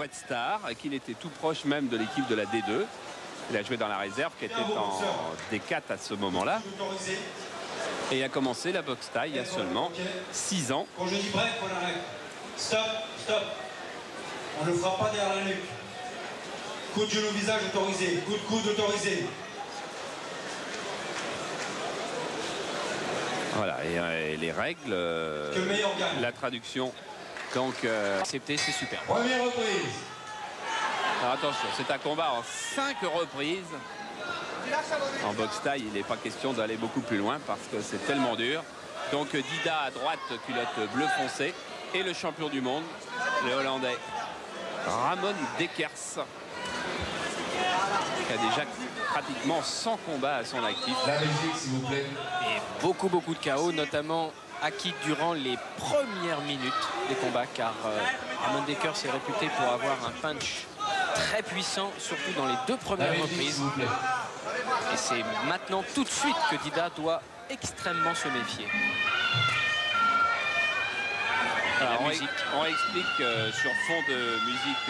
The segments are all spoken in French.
Red Star et qu'il était tout proche même de l'équipe de la D2. Il a joué dans la réserve qui était en D4 à ce moment-là. Et il a commencé la boxe thaï il y a seulement 6 ans. Quand je dis break, on arrête. Stop, stop. On ne frappe pas derrière la nuque. Coup de genou visage autorisé. Coup de coude autorisé. Voilà, et les règles, la traduction. Donc, accepté, c'est super. Première reprise. Alors attention, c'est un combat en 5 reprises. En boxe thaï, il n'est pas question d'aller beaucoup plus loin parce que c'est tellement dur. Donc Dida à droite, culotte bleu foncé. Et le champion du monde, le Hollandais Ramon Dekers, qui a déjà pratiquement 100 combats à son actif. La Belgique, s'il vous plaît. Et beaucoup de KO, notamment acquis durant les premières minutes des combats, car Ramon Dekers est réputé pour avoir un punch très puissant, surtout dans les 2 premières reprises. Et c'est maintenant tout de suite que Dida doit extrêmement se méfier. Alors, on explique sur fond de musique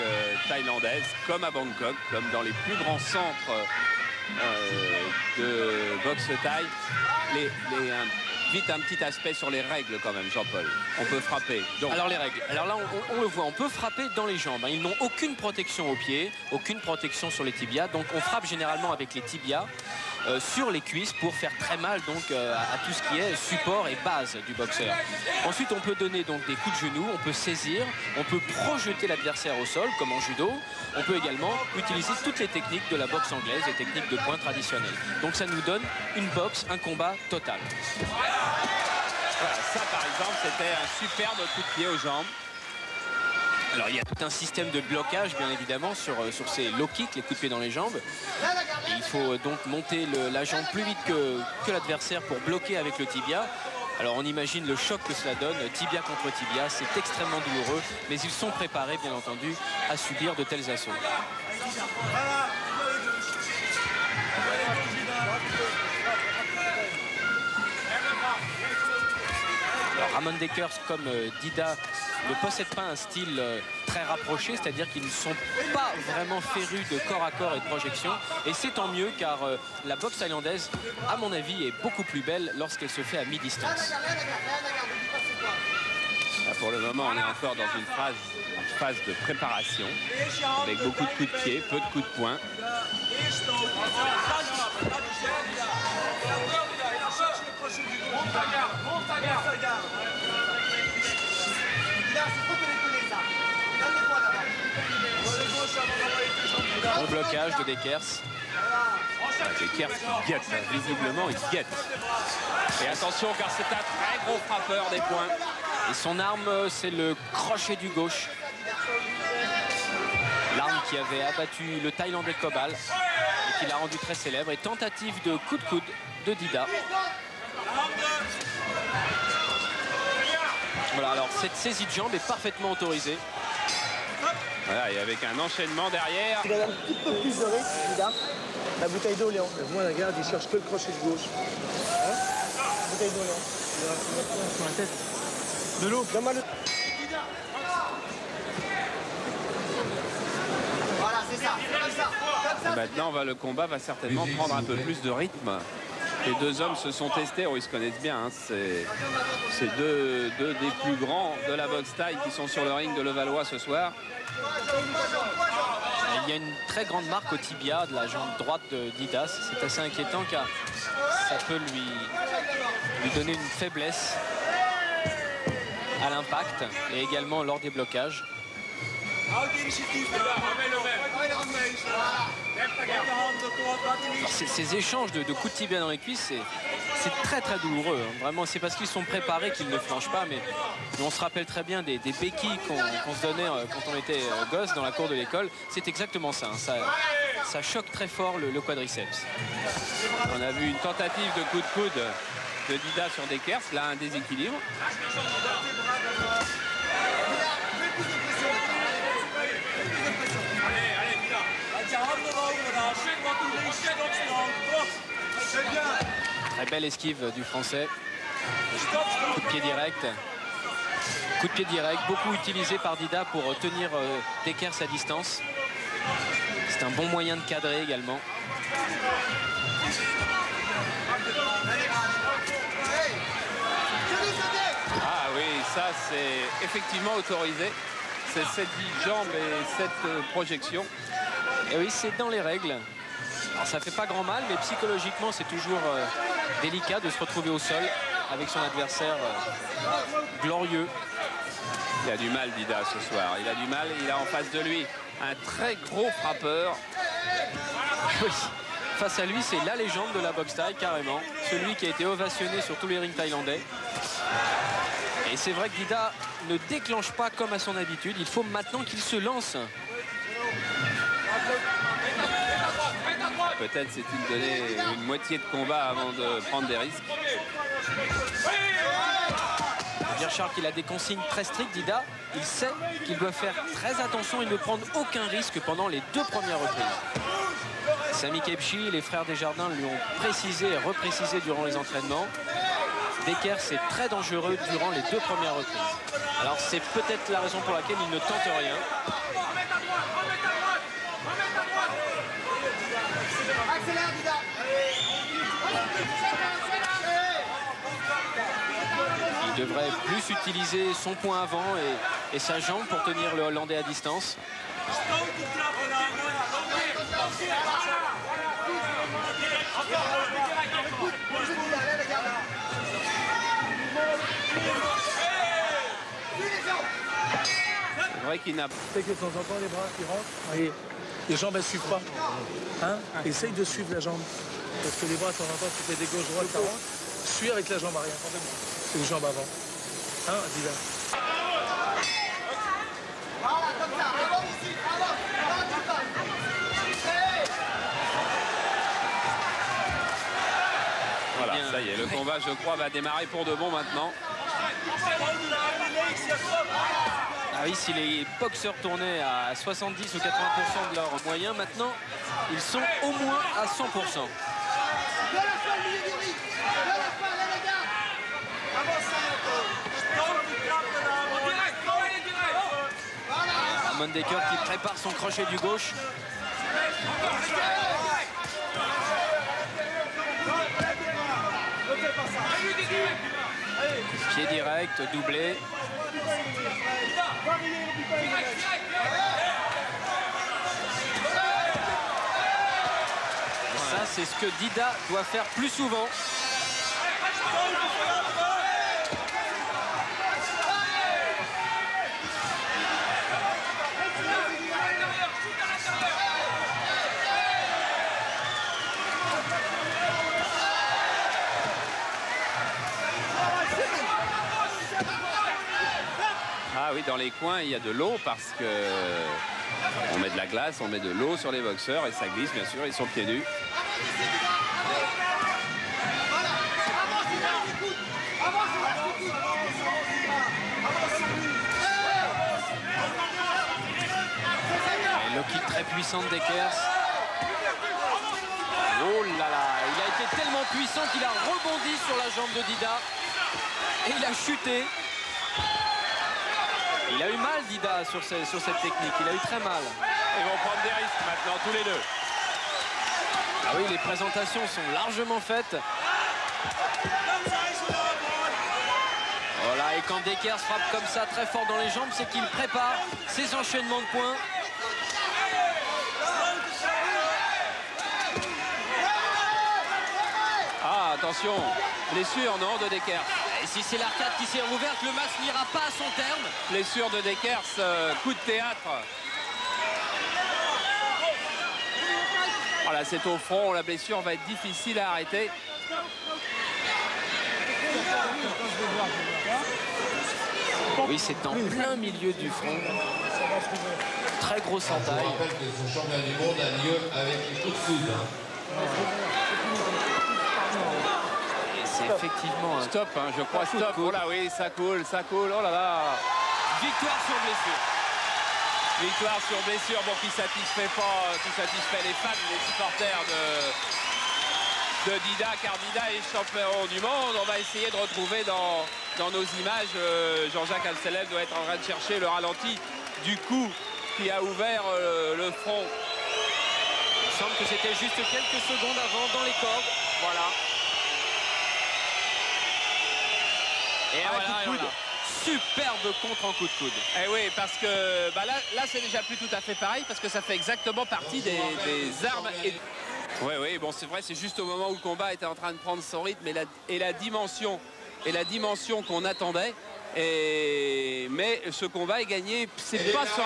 thaïlandaise, comme à Bangkok, comme dans les plus grands centres de boxe thaï, vite un petit aspect sur les règles quand même, Jean-Paul. On peut frapper. Donc... Alors les règles. Alors là, on le voit, on peut frapper dans les jambes. Ils n'ont aucune protection aux pieds, aucune protection sur les tibias. Donc on frappe généralement avec les tibias sur les cuisses pour faire très mal donc à tout ce qui est support et base du boxeur. Ensuite, on peut donner donc des coups de genoux, on peut saisir, on peut projeter l'adversaire au sol comme en judo. On peut également utiliser toutes les techniques de la boxe anglaise, les techniques de poing traditionnelles. Donc ça nous donne une boxe, un combat total. Voilà, ça par exemple, c'était un superbe coup de pied aux jambes. Alors il y a tout un système de blocage bien évidemment sur ces low kicks, les coups de pied dans les jambes. Et il faut donc monter la jambe plus vite que l'adversaire pour bloquer avec le tibia. Alors on imagine le choc que cela donne, tibia contre tibia, c'est extrêmement douloureux, mais ils sont préparés bien entendu à subir de tels assauts. Alors Ramon Dekers comme Dida ne possède pas un style très rapproché, c'est-à-dire qu'ils ne sont pas vraiment férus de corps à corps et de projection. Et c'est tant mieux car la boxe thaïlandaise, à mon avis, est beaucoup plus belle lorsqu'elle se fait à mi-distance. Pour le moment, on est encore dans une phase de préparation, avec beaucoup de coups de pied, peu de coups de poing. Bon blocage de Dekers. Dekers qui guette, visiblement il guette. Et attention car c'est un très gros frappeur des poings. Et son arme, c'est le crochet du gauche. L'arme qui avait abattu le Thaïlandais Kobal et qui l'a rendu très célèbre. Et tentative de coup de coude de Dida. Voilà, alors cette saisie de jambe est parfaitement autorisée. Voilà, et avec un enchaînement derrière. Il a un petit peu plus de rythme, Dida. La bouteille d'eau, Léon. Moi, regarde, il cherche que le crochet de gauche. Hein? Bouteille d'eau, Léon. Il va sur la tête. De l'eau. Voilà, c'est ça. Maintenant, le combat va certainement prendre un peu plus de rythme. Les 2 hommes se sont testés, ils se connaissent bien. Hein. C'est deux des plus grands de la boxe thaï qui sont sur le ring de Levallois ce soir. Il y a une très grande marque au tibia de la jambe droite de Dida. C'est assez inquiétant car ça peut lui donner une faiblesse à l'impact et également lors des blocages. Alors, ces échanges de coups de tibia dans les cuisses, c'est très très douloureux. Hein. Vraiment, c'est parce qu'ils sont préparés qu'ils ne flanchent pas. Mais on se rappelle très bien des béquilles qu'on se donnait quand on était gosse dans la cour de l'école. C'est exactement ça, hein. Ça choque très fort le quadriceps. On a vu une tentative de coup de coude de Dida sur Dekers. Là, un déséquilibre. Très belle esquive du Français. Coup de pied direct. Coup de pied direct, beaucoup utilisé par Dida pour tenir Dekers à distance. C'est un bon moyen de cadrer également. Ah oui, ça c'est effectivement autorisé. C'est cette jambe et cette projection. Et oui, c'est dans les règles. Alors, ça fait pas grand mal, mais psychologiquement, c'est toujours délicat de se retrouver au sol avec son adversaire glorieux. Il a du mal, Dida, ce soir. Il a du mal. Il a en face de lui un très gros frappeur. Oui. Face à lui, c'est la légende de la boxe thaï, carrément. Celui qui a été ovationné sur tous les rings thaïlandais. Et c'est vrai que Dida ne déclenche pas comme à son habitude. Il faut maintenant qu'il se lance. Peut-être s'est-il donné une moitié de combat avant de prendre des risques. Bien Charles qu'il a des consignes très strictes, Dida. Il sait qu'il doit faire très attention et ne prendre aucun risque pendant les 2 premières reprises. Sami Kebchi, les frères Desjardins lui ont précisé et reprécisé durant les entraînements. Dekers c'est très dangereux durant les 2 premières reprises. Alors c'est peut-être la raison pour laquelle il ne tente rien. Il devrait plus utiliser son point avant et sa jambe pour tenir le Hollandais à distance. C'est vrai qu'il n'a pas. Tu sais que de temps en temps, les bras qui rentrent, et les jambes, elles ne suivent pas. Hein? Essaye de suivre la jambe. Parce que les bras, de temps en temps, tu fais des gauches-droites, ça rentre. Suis avec la jambe arrière. C'est les jambes avant. Hein, Dida? Voilà, comme ça. Avant ici. Avant. Voilà, ça y est, le combat, je crois, va démarrer pour de bon maintenant. Ah oui, si les boxeurs tournaient à 70 ou 80% de leurs moyens, maintenant, ils sont au moins à 100%. Mondecker qui prépare son crochet du gauche. Pied direct, doublé. Ça, c'est ce que Dida doit faire plus souvent. Ah oui, dans les coins, il y a de l'eau parce que on met de la glace, on met de l'eau sur les boxeurs et ça glisse, bien sûr, ils sont pieds nus. Et le kick très puissant de Dekers. Oh là là, il a été tellement puissant qu'il a rebondi sur la jambe de Dida et il a chuté. Il a eu mal, Dida, sur cette technique. Il a eu très mal. Ils vont prendre des risques maintenant, tous les deux. Ah oui, les présentations sont largement faites. Voilà, et quand Dekers frappe comme ça, très fort dans les jambes, c'est qu'il prépare ses enchaînements de points. Ah, attention, blessure, non, de Dekers. Et si c'est l'arcade qui s'est rouverte, le match n'ira pas à son terme. Blessure de Dekers, coup de théâtre. Voilà, c'est au front, la blessure va être difficile à arrêter. Oui, c'est en plein milieu du front. Très grosse entaille. Je rappelle que ce championnat du monde a lieu avec les coups de coude. C'est effectivement un Stop, hein, je crois, stop. Oh là oui, ça coule, oh là là. victoire sur blessure. Victoire sur blessure, bon, qui satisfait les fans, les supporters de Dida, car Dida est champion du monde. On va essayer de retrouver dans dans nos images, Jean-Jacques Alcelev doit être en train de chercher le ralenti du coup qui a ouvert le front. Il semble que c'était juste quelques secondes avant dans les cordes. Voilà. Et voilà, coup de coude. Superbe contre en coup de coude. Eh oui, parce que bah là c'est déjà plus tout à fait pareil, parce que ça fait exactement partie des armes. Oui, bon, c'est vrai, c'est juste au moment où le combat était en train de prendre son rythme et la dimension qu'on attendait. Mais ce combat est gagné, c'est pas sur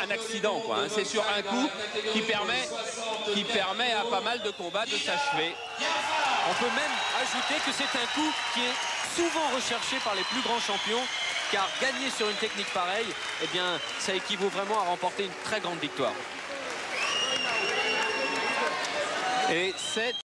un accident, quoi, hein. C'est sur un coup qui permet à pas mal de combats de s'achever. On peut même ajouter que c'est un coup qui est souvent recherché par les plus grands champions, car gagner sur une technique pareille, eh bien, ça équivaut vraiment à remporter une très grande victoire. Et c'est